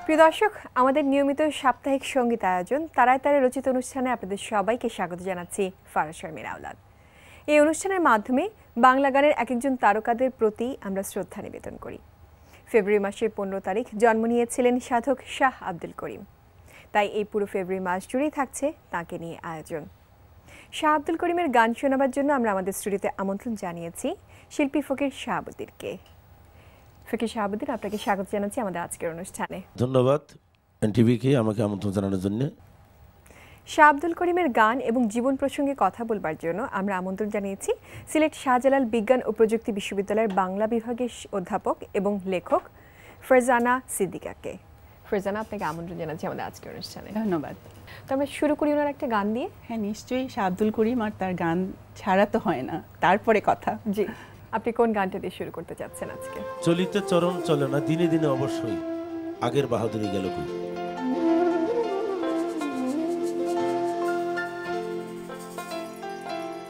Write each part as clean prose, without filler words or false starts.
প্রিয় দর্শক, আমাদের নিয়মিত সাপ্তাহিক সঙ্গীত আয়োজন তারায় তারায় রচিত অনুষ্ঠানে আপনাদের সবাইকে স্বাগত জানাচ্ছি। ফারাজ শর্মির আওলাদ। এই অনুষ্ঠানের মাধ্যমে বাংলা গানের এক একজন তারকাদের প্রতি আমরা শ্রদ্ধা নিবেদন করি। ফেব্রুয়ারি মাসের 15 তারিখ জন্ম নিয়েছিলেন সাধক শাহ আব্দুল করিম, তাই এই পুরো ফেব্রুয়ারি মাস জুড়েই থাকছে তাকে নিয়ে আয়োজন। শাহ আব্দুল করিমের গান শোনাবার জন্য আমরা আমাদের স্টুডিওতে আমন্ত্রণ জানিয়েছি শিল্পী ফকির শাহাবুদ্দিনকে। ফকির শাহাবুদ্দিন, আপনাকে স্বাগত জানাচ্ছি আমাদের আজকের অনুষ্ঠানে। ধন্যবাদ এনটিভিকে আমাকে আমন্ত্রণ জানানোর জন্য। শাহ আব্দুল করিমের গান এবং জীবন প্রসঙ্গে কথা বলবার জন্য আমরা আমন্ত্রণ জানিয়েছি সিলেট শাহজালাল বিজ্ঞান ও প্রযুক্তি বিশ্ববিদ্যালয়ের বাংলা বিভাগের অধ্যাপক এবং লেখক ফারজানা সিদ্দিকাকে। ফারজানা, আপনাকে আমন্ত্রণ জানাচ্ছি আমাদের আজকের অনুষ্ঠানে। ধন্যবাদ। তো আমরা শুরু করি ওনার একটা গান দিয়ে। হ্যাঁ, নিশ্চয়ই। শাহ আব্দুল করিম আর তার গান ছাড়া তো হয় না, তারপরে কথা। জি, আপনি কোন গানটা দিয়ে শুরু করতে চাচ্ছেন আজকে? চলিতে চরণ চলে না, দিনে দিনে অবশ্যই আগের বাহাদুরি গেল কই।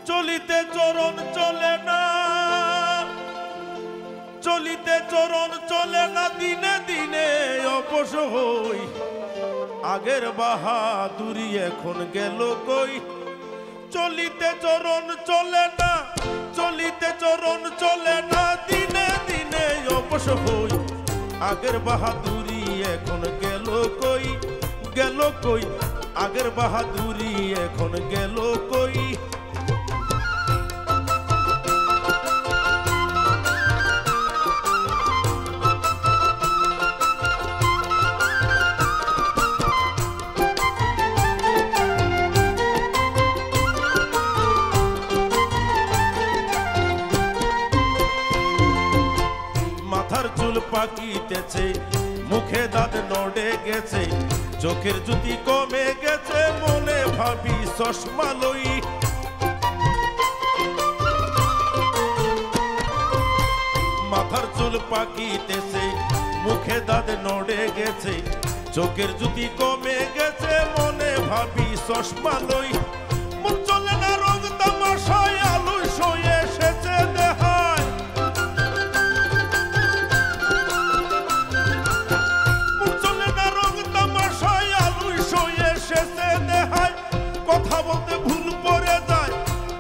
চলিতে চরণ চলে না, চলিতে চরণ চলে না, দিনে দিনে অবশ্যই আগের বাহাদুরি এখন গেল কই। চলিতে চরণ চলে না, চলিতে চরণ চলে না, দিনে দিনে অবশ্যই আগের বাহাদুরি এখন গেল কই, গেল কই, আগের বাহাদুরি এখন গেল কই। পাকিতেছে, মুখে দাঁত নড়ে গেছে, চোখের জ্যোতি কমে গেছে, মনে ভাবি চশমা লই। মাথার চুল পাকিতেছে, মুখে দাঁত নড়ে গেছে, চোখের জ্যোতি কমে গেছে, মনে ভাবি চশমা লই। মন চলে না রং তামাশায়, আলো সয়ে এসেছে দেহায়। কথা বলতে ভুল পড়ে যায়,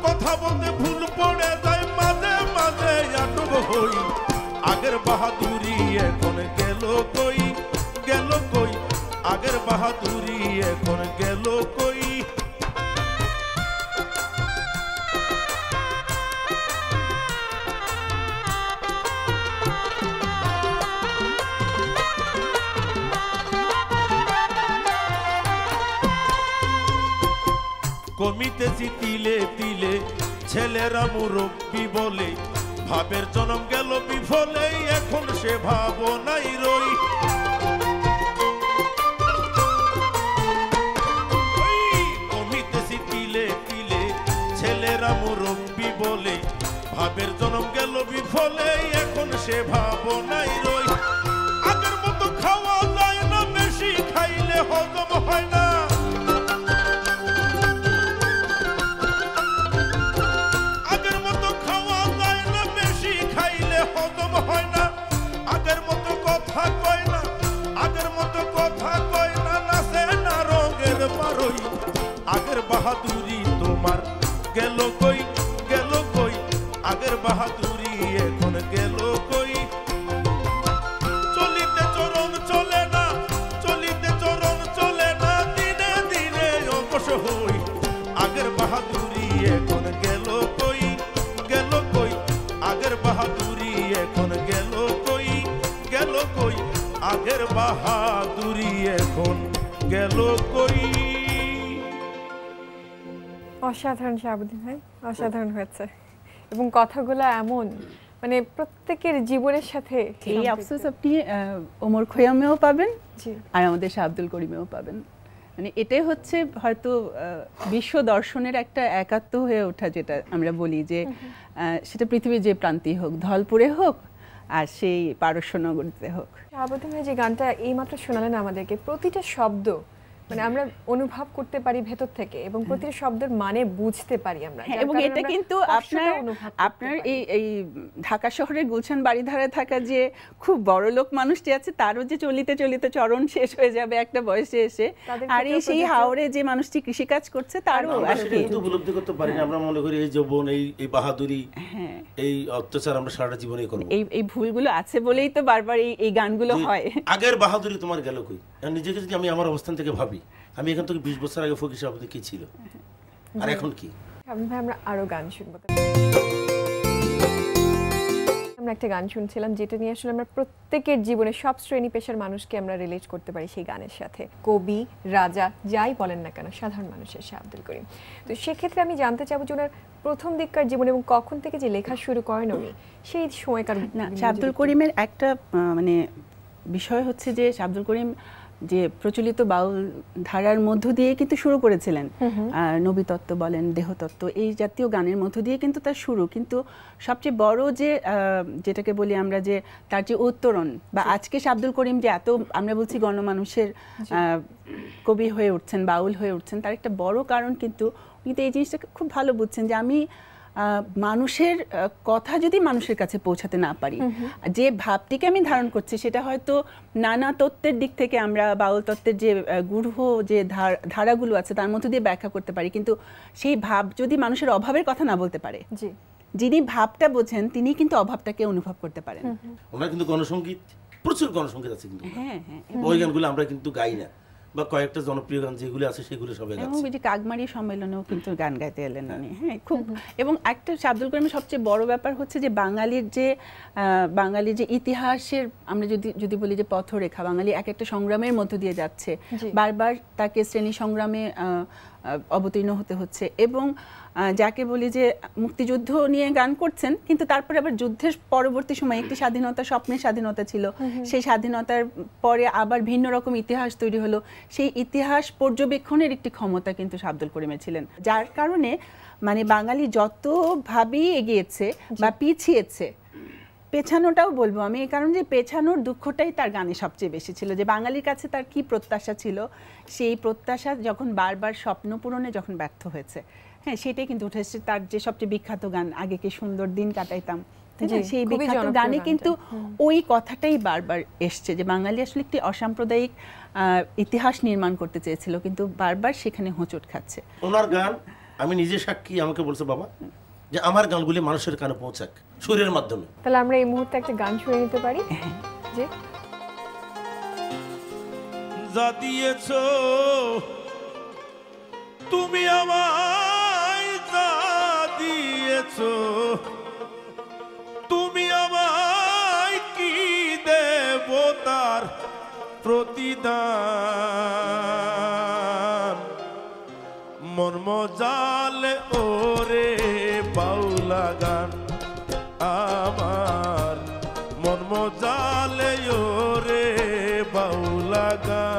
কথা বলতে ভুল পড়ে যায়, মাঝে মাঝে আটক হই। আগের বাহাদুরি এখন গেল কই, গেল কই, আগের বাহাদুরি এখন গেল কই। কমিতেছি তিলে তিলে, ছেলেরা মুরব্বি বলে, ভাবের জন্ম গেল বিফলে, এখন সে ভাবনাই রই। কমিতেছি তিলে তিলে, ছেলেরা মুরব্বি বলে, ভাবের জন্ম গেল বিফলে, এখন সে ভাবনাই রই। আগের মতো খাওয়া যায় না, বেশি খাইলে হজম হয় না। আগের বাহাদুরি তোমার গেল কই, গেল কই, আগের বাহাদুরি এখন গেল কই। চলিতে চরণ চলে না, চলিতে চরণ চলে না, দিনে দিনে অবশ্যই আগের বাহাদুরি এখন গেল কই, গেল কই, আগের বাহাদুরি এখন গেল কই, গেল কই, আগের বাহাদুরি এখন গেল কই। অসাধারণ শাহাবুদ্দিন ভাই, অসাধারণ হয়েছে এবং কথাগুলো এমন মানে প্রত্যেকের জীবনের সাথে। এই আফসোস আপনি ওমর খৈয়ামেও পাবেন আর আমাদের শাহ আব্দুল করিমেও পাবেন। মানে এটাই হচ্ছে হয়তো বিশ্ব দর্শনের একটা একাত্ম হয়ে ওঠা, যেটা আমরা বলি যে সেটা পৃথিবীর যে প্রান্তেই হোক, ধলপুরে হোক আর সেই পারস্য নগরীতে হোক। শাহাবুদ্দিন ভাই যে গানটা এইমাত্র শোনালেন আমাদেরকে, প্রতিটা শব্দ মানে আমরা অনুভব করতে পারি ভেতর থেকে এবং প্রতিটি শব্দের মানে বুঝতে পারি আমরা। এবং এটা কিন্তু আপনার এই ঢাকা শহরের গুলশান বাড়িধারায় থাকা যে খুব বড় লোক মানুষটি আছে তারও যে চলিতে চলিতে চরণ শেষ হয়ে যাবে একটা বয়সে এসে, আর এই সেই হাওড়ে যে মানুষটি কৃষিকাজ করছে তারও কিন্তু উপলব্ধি করতে পারি না। আমরা মনে করি এই যৌবন, এই বাহাদুরি, এই অত্যাচার আমরা সারা জীবনই করব। এই ভুলগুলো আছে বলেই তো বারবার এই গানগুলো হয়। আগের বাহাদুরি তোমার গেল কই? নিজেকে যদি আমি আমার অবস্থান থেকে ভাবি, আমি এখান থেকে 20 বছর আগে ফকির সাহেব কি ছিল আর এখন কি? আমরা আরো গান শুনবো। আমরা একটা গান শুনছিলাম যেটা নিয়ে আসলে আমরা প্রত্যেকের জীবনে সব শ্রেণী পেশার মানুষকে আমরা রিলেট করতে পারি সেই গানের সাথে। কবি, রাজা, যাই বলেন না কেন, সাধারণ মানুষের শাহ আব্দুল করিম। তো সেক্ষেত্রে আমি জানতে চাবো যে ওনার প্রথম দিককার জীবন এবং কখন থেকে যে লেখা শুরু করেন উনি, সেই সময়কার। না, শাহ আব্দুল করিমের একটা মানে বিষয় হচ্ছে যে শাহ আব্দুল করিম যে প্রচলিত বাউল ধারার মধ্য দিয়ে কিন্তু শুরু করেছিলেন, নবীতত্ত্ব বলেন, দেহতত্ত্ব, এই জাতীয় গানের মধ্য দিয়ে কিন্তু তার শুরু। কিন্তু সবচেয়ে বড় যে যেটাকে বলি আমরা যে তার যে উত্তরণ বা আজকে শাহ আব্দুল করিম যে এত আমরা বলছি গণমানুষের কবি হয়ে উঠছেন, বাউল হয়ে উঠছেন, তার একটা বড় কারণ কিন্তু এই জিনিসটা খুব ভালো বুঝছেন যে আমি মানুষের কথা যদি মানুষের কাছে পৌঁছাতে না পারি, যে ভাবটিকে আমি ধারণ করছি সেটা হয়তো নানা তত্ত্বের দিক থেকে আমরা বাউল তত্ত্বের যে গূঢ় যে ধারাগুলো আছে তার মধ্যে দিয়ে ব্যাখ্যা করতে পারি, কিন্তু সেই ভাব যদি মানুষের অভাবের কথা না বলতে পারে, যিনি ভাবটা বোঝেন তিনি কিন্তু অভাবটাকে অনুভব করতে পারেন। ওনার কিন্তু গণসঙ্গীত, প্রচুর গণসঙ্গীত আছে কিন্তু, ওই গানগুলো আমরা কিন্তু গাই না, বা কয়েকটা জনপ্রিয় গান যেগুলো আছে সেগুলো সবাই গাচ্ছে। এবং এই কাকমারি সম্মেলনেও কিন্তু গান গাইতে এলেন উনি। হ্যাঁ, খুব। এবং একটা শাহ আব্দুল করিমের সবচেয়ে বড় ব্যাপার হচ্ছে যে বাঙালির যে ইতিহাসের আমরা যদি বলি যে পথরেখা, বাঙালি এক একটা সংগ্রামের মধ্য দিয়ে যাচ্ছে, বারবার তাকে শ্রেণী সংগ্রামে অবতীর্ণ হতে হচ্ছে, এবং যাকে বলি যে মুক্তিযুদ্ধ নিয়ে গান করছেন, কিন্তু তারপরে আবার যুদ্ধের পরবর্তী সময় একটি স্বাধীনতা, স্বপ্নের স্বাধীনতা ছিল, সেই স্বাধীনতার পরে আবার ভিন্ন রকম ইতিহাস তৈরি হলো, সেই ইতিহাস পর্যবেক্ষণের একটি ক্ষমতা কিন্তু শাহ আব্দুল করিমের ছিলেন, যার কারণে মানে বাঙালি যতভাবেই এগিয়েছে বা পিছিয়েছে, পেছানোটাও বলবো আমি, এই কারণে যে পেছানোর দুঃখটাই তার গানে সবচেয়ে বেশি ছিল, যে বাঙালির কাছে তার কি প্রত্যাশা ছিল, সেই প্রত্যাশা যখন বারবার স্বপ্ন পূরণে যখন ব্যর্থ হয়েছে, হ্যাঁ, সেটাই কিন্তু উঠে এসেছে তার যে সবচেয়ে বিখ্যাত গান আগে কি সুন্দর দিন কাটাইতাম, সেই বিখ্যাত গানে কিন্তু ওই কথাটাই বারবার এসছে যে বাঙালি আসলে একটি অসাম্প্রদায়িক ইতিহাস নির্মাণ করতে চেয়েছিল, কিন্তু বারবার সেখানে হোঁচট খাচ্ছে। ওনার গান আমি নিজে সাক্ষী, আমাকে বলছে বাবা যে আমার গানগুলি মানুষের কানে পৌঁছাক সুরের মাধ্যমে। তাহলে আমরা এই মুহূর্তে একটা গান শুনে নিতে পারি। যে যা দিয়েছো তুমি আমায়, যা দিয়েছো তুমি আমায়, কি দেব তার প্রতিদান? মন মজালে ওরে বাউলা গান আমার, মন মজালে ওরে বাউলা গান।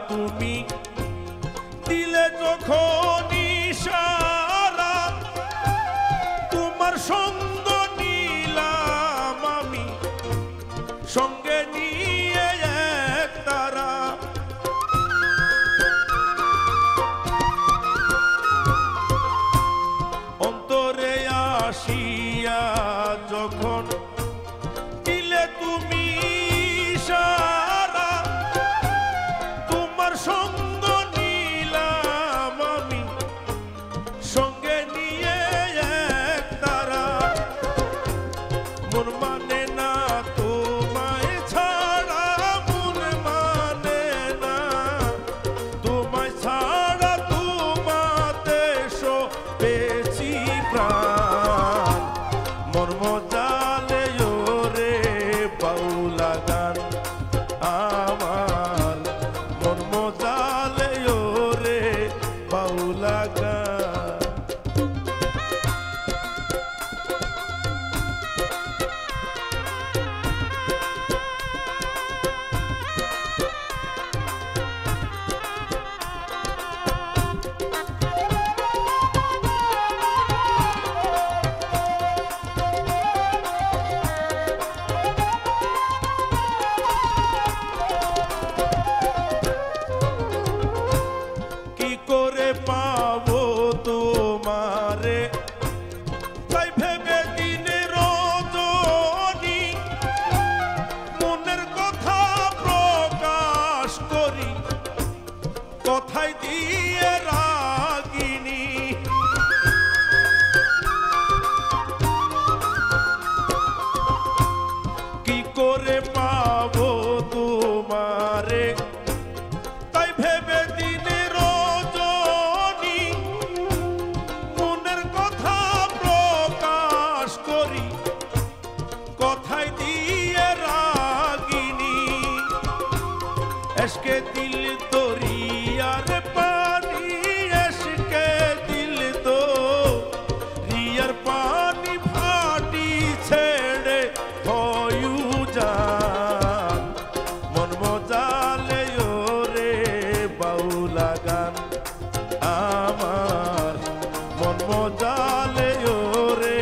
তুমি দিলে যখন ইশারা, তোমার সঙ্গ নিলাম আমি সঙ্গে নিয়ে এক তারা। অন্তরে আসিয়া যখন দিলে তুমি ইশারা, সঙ্গ নিলাম আমি করি কথায় দিয়ে রাগিনী কি করে পাবো তোমারে তাই ভেবে দিনে রজনী মনের কথা প্রকাশ করি কথায় দিয়ে রাগিনী এসকে দিল দরিয়ার পানি এসকে দিল দো রিয়ার পানি ফাটি ছেড়ে হয়ু যান মন মজালে রে বাউলা গান আমার মন মজালে রে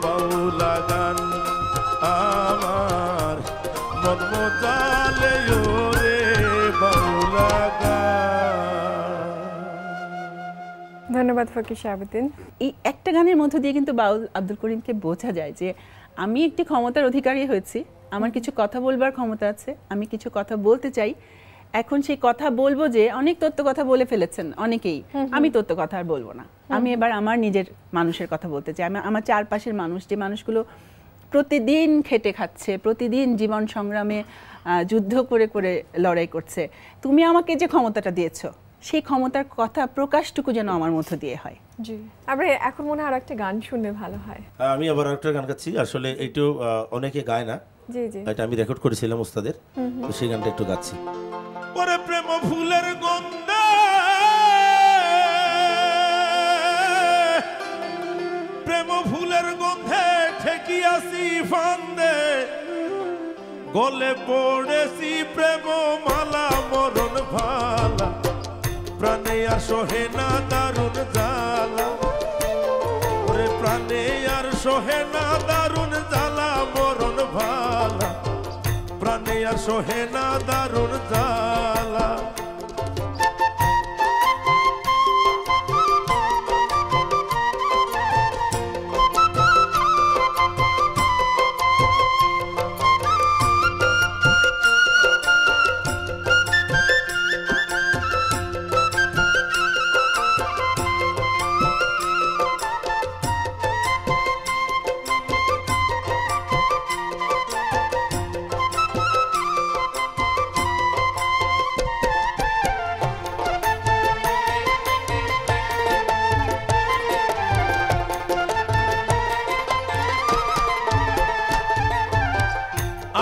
বাউলা গান আমার মন মজালে রে বাউলা গান। ধন্যবাদ ফকির শাহাবুদ্দিন। এই একটা গানের মধ্য দিয়ে কিন্তু বাউল আব্দুল করিমকে বোঝা যায় যে আমি একটি ক্ষমতার অধিকারী হয়েছি, আমার কিছু কথা বলবার ক্ষমতা আছে, আমি কিছু কথা বলতে চাই, এখন সেই কথা বলবো যে অনেক তত্ত্ব কথা বলে ফেলেছেন অনেকেই, আমি তত্ত্ব কথা আর বলবো না, আমি এবার আমার নিজের মানুষের কথা বলতে চাই, আমি আমার চারপাশের মানুষ যে মানুষগুলো প্রতিদিন খেটে খাচ্ছে, প্রতিদিন জীবন সংগ্রামে যুদ্ধ করে করে লড়াই করছে, তুমি আমাকে যে ক্ষমতাটা দিয়েছো সেই ক্ষমতার কথা প্রকাশটুকু যেন আমার মধ্য দিয়ে হয়। জি, আমরা এখন মনে হয় আরেকটা গান শুনলে ভালো হয়। আমি আবার আরেকটা গান গাচ্ছি, আসলে এইটাও অনেকে গায় না, জি জি, এটা আমি রেকর্ড করেছিলাম ওস্তাদের, তো সেই গানটা একটু গাচ্ছি। ওরে প্রেম ফুলের গন্ধে প্রেম ফুলের গন্ধে ঠেকিয়াছি ফান্দে গলে পড়েছি প্রেম মালা মরণ ভালা প্রাণে আর সোহে না দারুণ জ্বালা ওরে প্রাণে আর সোহে না দারুণ জ্বালা মরণ ভালা প্রাণে আর সোহে না দারুণ জ্বালা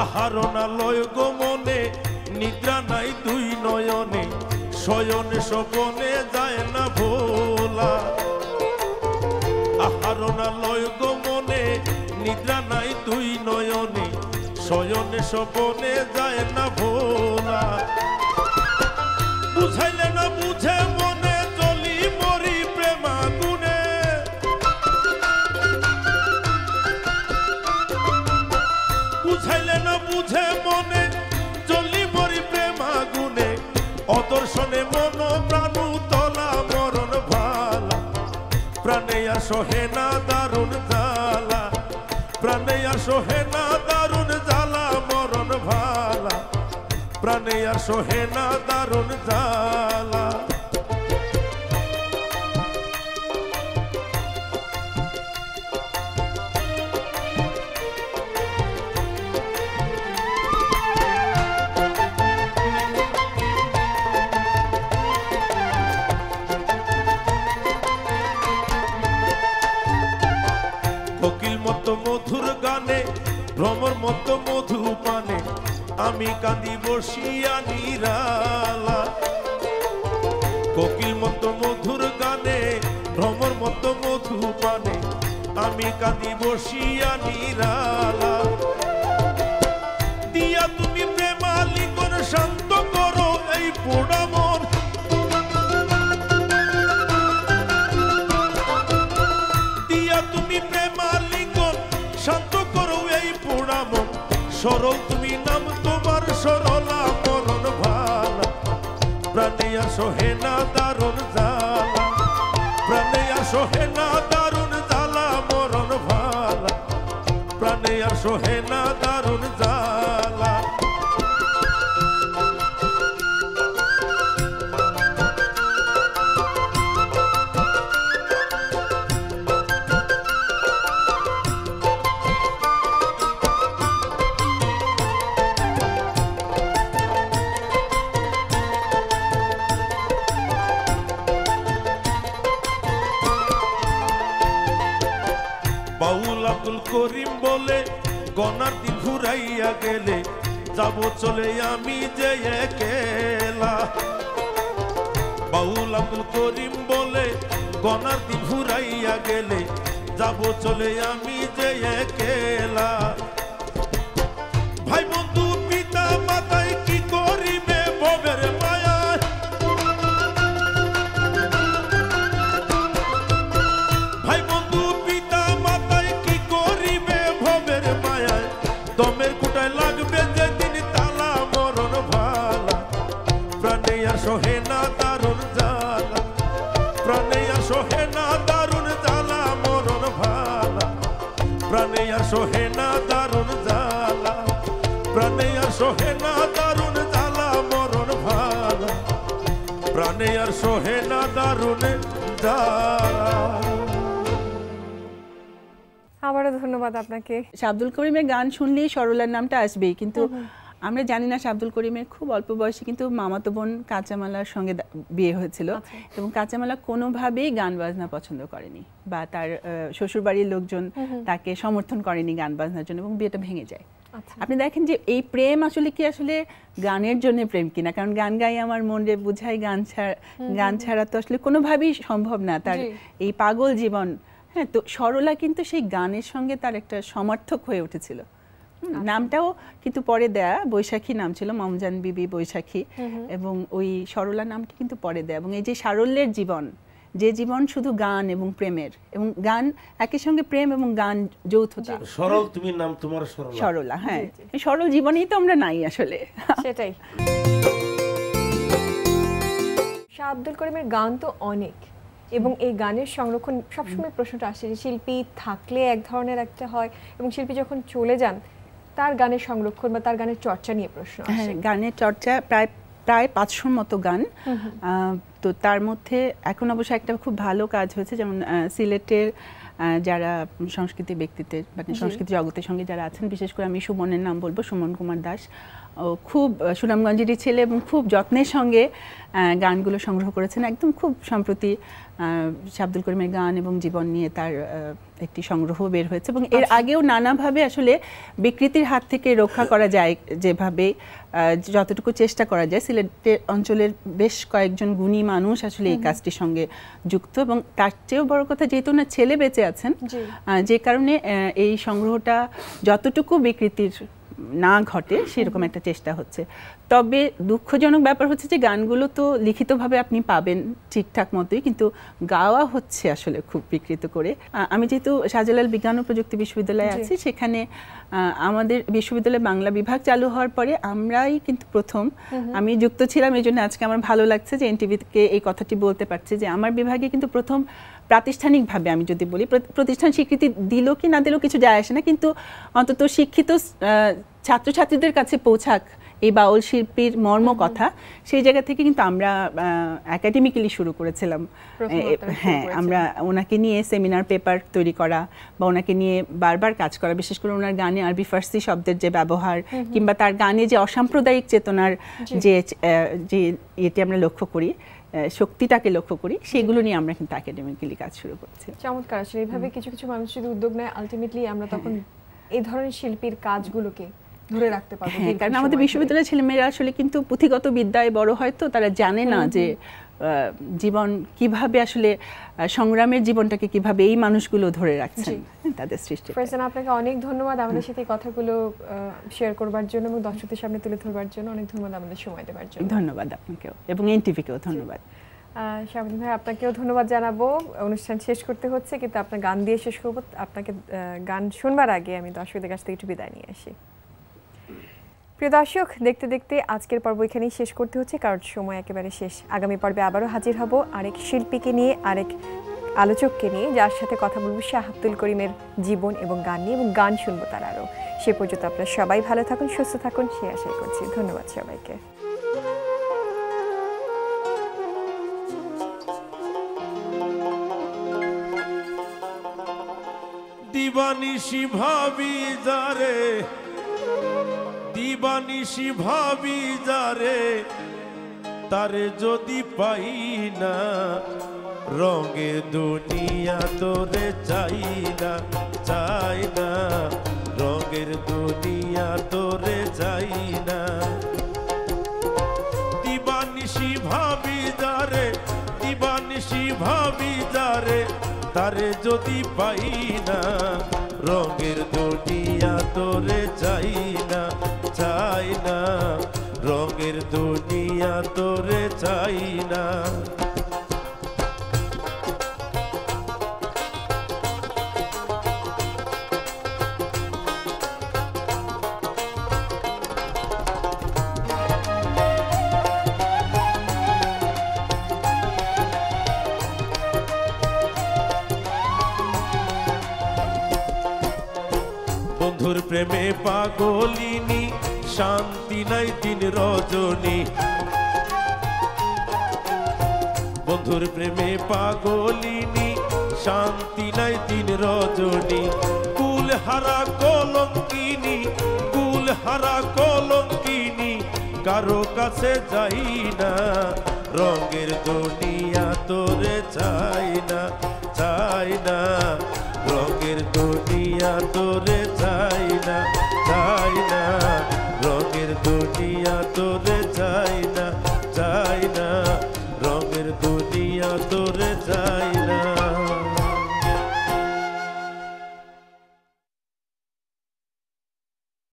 আহারণালয় গো মনে নিদ্রা নাই দুই নয়নে শয়নে স্বপনে যায় না ভোলা আহারণালয় গো মনে নিদ্রা নাই দুই নয়নে শয়নে স্বপনে যায় না ভোলা বুঝাইলে না বুঝে মনে চলি মরি প্রেমাগুনে বুঝাইলে না বুঝে মনে চলি মরি প্রেমাগুনে অদর্শনে মন প্রাণু তলা মরণ ভালা প্রাণে আর সোহে না দারুণ জ্বালা প্রাণে আর সোহে না দারুণ জ্বালা মরণ ভালা প্রাণে আর সোহে না দারুণ জ্বালা কোকিল মতো মধুর গানে ভ্রমর মতো মধু পানে আমি কাঁদি বসিয়া নিরালা কোকিল মতো মধুর গানে ভ্রমর মতো মধু পানে আমি কাঁদি বসিয়া নিরালা দিয়া তুমি প্রেমালিঙ্গন শান্ত করো এই পোড়া মন দিয়া তুমি প্রেমালিঙ্গন শান্ত করো এই পোড়া মন সরল তুমি নাম তোমার সরলা মরণ ভালা প্রাণে আর সোহে না দারুণ জ্বালা প্রাণে আর সোহে না দারুণ জ্বালা মরণ ভালা প্রাণে আর সোহে না দারুণ জ্বালা আব্দুল করিম বলে গনার দিন ঘুরাইয়া গেলে যাব চলে আমি যে একেলা বাউল আব্দুল করিম বলে গনার দিন ঘুরাইয়া গেলে যাব চলে আমি যে একেলা ভাই বন্ধু পিতা মাতায় কি করিবে ভবের মায়া ভাই বন্ধু পিতা মাতায় কি করিবে ভবের মায়া দমের কুটায় লাগবে যেদিন তালা মরণ ভালা প্রাণে আর সহে না দারুণ জ্বালা প্রাণে আর সহে না দারুণ জ্বালা মরণ ভালা প্রাণে আর সহে না দারুণ জ্বালা প্রাণে আর সহে না দারুণ জ্বালা মরণ ভালা প্রাণে আর সহে না দারুণ জ্বালা। আবারও ধন্যবাদ আপনাকে। আব্দুল করিমের গান শুনলেই সরলার নামটা আসবেই, কিন্তু আমরা জানি না আব্দুল করিমের খুব অল্প বয়সে কিন্তু মামাতো বোন কাঁচামালার সঙ্গে বিয়ে হয়েছিল এবং কাঁচামালা কোনোভাবেই গান বাজনা পছন্দ করেনি বা তার শ্বশুরবাড়ির লোকজন তাকে সমর্থন করেনি গান বাজনার জন্য এবং বিয়েটা ভেঙে যায়। আপনি দেখেন যে এই প্রেম আসলে কি আসলে গানের জন্য প্রেম কিনা, কারণ গান গাই আমার মনে বুঝাই গান ছাড়া তো আসলে কোনোভাবেই সম্ভব না তার এই পাগল জীবন। হ্যাঁ, তো সরলা কিন্তু সেই গানের সঙ্গে তার একটা সমর্থক হয়ে উঠেছিল। নামটাও কিন্তু পরে দেয়া, বৈশাখী নাম ছিল, মমজান বিবি বৈশাখী, এবং ওই সরলা নামটি কিন্তু পরে দেয়া। এবং এই যে সারল্যের জীবন, যে জীবন শুধু গান এবং প্রেমের, এবং গান একই সঙ্গে প্রেম এবং গান যৌথতা। সরল তুমি নাম তোমার সরলা, হ্যাঁ, সরল জীবনেই তো আমরা নাই আসলে, সেটাই। শাহ আব্দুল করিমের গান তো অনেক, এবং এই গানের সংরক্ষণ সবসময় প্রশ্নটা আসে যে শিল্পী থাকলে এক ধরনের একটা হয় এবং শিল্পী যখন চলে যান তার গানের সংরক্ষণ বা তার গানের চর্চা নিয়ে প্রশ্ন আসে। গানের চর্চা প্রায় 500 মতো গান, তো তার মধ্যে এখন অবশ্য একটা খুব ভালো কাজ হয়েছে, যেমন সিলেটের যারা সংস্কৃতি ব্যক্তিত্বের মানে সংস্কৃতি জগতের সঙ্গে যারা আছেন, বিশেষ করে আমি সুমনের নাম বলবো, সুমন কুমার দাস, খুব সুনামগঞ্জেরই ছেলে এবং খুব যত্নের সঙ্গে গানগুলো সংগ্রহ করেছেন। একদম খুব সম্প্রতি আব্দুল করিমের গান এবং জীবন নিয়ে তার একটি সংগ্রহ বের হয়েছে, এবং এর আগেও নানাভাবে আসলে বিকৃতির হাত থেকে রক্ষা করা যায় যেভাবে যতটুকু চেষ্টা করা যায়। সিলেটের অঞ্চলের বেশ কয়েকজন গুণী মানুষ আসলে এই কাজটির সঙ্গে যুক্ত, এবং তার চেয়েও বড় কথা যেহেতু না ছেলে বেঁচে আছেন, যে কারণে এই সংগ্রহটা যতটুকু বিকৃতির না ঘটে সেরকম একটা চেষ্টা হচ্ছে। তবে দুঃখজনক ব্যাপার হচ্ছে যে গানগুলো তো লিখিতভাবে আপনি পাবেন ঠিকঠাক মতোই, কিন্তু গাওয়া হচ্ছে আসলে খুব বিকৃত করে। আমি যেহেতু শাহজালাল বিজ্ঞান ও প্রযুক্তি বিশ্ববিদ্যালয়ে আছি, সেখানে আমাদের বিশ্ববিদ্যালয়ে বাংলা বিভাগ চালু হওয়ার পরে আমরাই কিন্তু প্রথম, আমি যুক্ত ছিলাম, এই জন্য আজকে আমার ভালো লাগছে যে এনটিভিকে এই কথাটি বলতে পারছি যে আমার বিভাগে কিন্তু প্রথম প্রাতিষ্ঠানিকভাবে, আমি যদি বলি প্রতিষ্ঠান স্বীকৃতি দিল কি না দিল কিছু যায় আসে না, কিন্তু অন্তত শিক্ষিত ছাত্রছাত্রীদের কাছে পৌঁছাক এই বাউল শিল্পীর মর্ম কথা, সেই জায়গা থেকে কিন্তু আমরা একাডেমিক্যালি শুরু করেছিলাম। হ্যাঁ, আমরা ওনাকে নিয়ে সেমিনার পেপার তৈরি করা বা ওনাকে নিয়ে বারবার কাজ করা, বিশেষ করে ওনার গানে আরবি ফার্সি শব্দের যে ব্যবহার কিংবা তার গানে যে অসাম্প্রদায়িক চেতনার যে এটি আমরা লক্ষ্য করি, শক্তিটাকে লক্ষ্য করি, সেগুলো নিয়ে আমরা কিন্তু একাডেমিক্যালি কাজ শুরু করছি। চমৎকার। আসলে এইভাবে কিছু কিছু মানুষ যদি উদ্যোগ নেয়, আলটিমেটলি আমরা তখন এই ধরনের শিল্পীর কাজগুলোকে ধরে রাখতে পারবো। কারণ আমাদের বিশ্ববিদ্যালয়ের ছেলেমেয়েরা আসলে কিন্তু পুঁথিগত বিদ্যায় বড় হয়, তো তারা জানে না যে জীবন কিভাবে আসলে সংগ্রামের জীবনটাকে কিভাবে এই মানুষগুলো ধরে রাখছেন তাদের সৃষ্টি। ফারজানা, আপনাকে অনেক ধন্যবাদ আমাদের সাথে এই কথাগুলো শেয়ার করবার জন্য এবং দর্শকদের সামনে তুলে ধরবার জন্য। অনেক ধন্যবাদ আমাদের সময় দেওয়ার জন্য। ধন্যবাদ আপনাকেও এবং এনটিভিকেও ধন্যবাদ। শাহাবুদ্দিন ভাই, আপনাকেও ধন্যবাদ জানাবো। অনুষ্ঠান শেষ করতে হচ্ছে, কিন্তু আপনার গান দিয়ে শেষ করবো। আপনাকে গান শুনবার আগে আমি দর্শকদের কাছ থেকে একটু বিদায় নিয়ে আসি। প্রিয় দর্শক, দেখতে দেখতে আজকের পর্ব এখানেই শেষ করতে হচ্ছে, কারণ সময় একেবারে শেষ। আগামী পর্বে আবারও হাজির হব আরেক শিল্পীকে নিয়ে, আরেক আলোচককে নিয়ে, যার সাথে কথা বলবো শাহ আব্দুল করিমের জীবন এবং গান নিয়ে, এবং গান শুনবো তার আরও। সে পর্যন্ত আপনারা সবাই ভালো থাকুন, সুস্থ থাকুন, সে আশাই করছি। ধন্যবাদ সবাইকে। দিবানিশি ভাবি যারে, দিবানিশি ভাবি যারে, তারে যদি পাই না, রঙে দুনিয়া তোরে চাই না। চাই না, রঙের দুনিয়া তোরে চাই না। দিবানিশি ভাবি যারে, দিবানিশি ভাবি যারে, তারে যদি পাই না, রঙের দুনিয়া তোরে চাই না, চাই না, রঙের দুনিয়া তোরে চাই না। বন্ধুর প্রেমে পাগলিনী, শান্তি নাই দিন রজনী। বন্ধুর প্রেমে পাগলিনী, শান্তি নাই দিন রজনী। কুল হারা কলঙ্কিনী, কুল হারা কলঙ্কিনী, কারো কাছে যাই না, রঙের দুনিয়া তোরে চাই না, চাই না, রঙের দুনিয়া তোরে চাই না, চাই না, রঙের দুনিয়া তোরে চাই না, চাই না, রঙের দুনিয়া তোরে চাই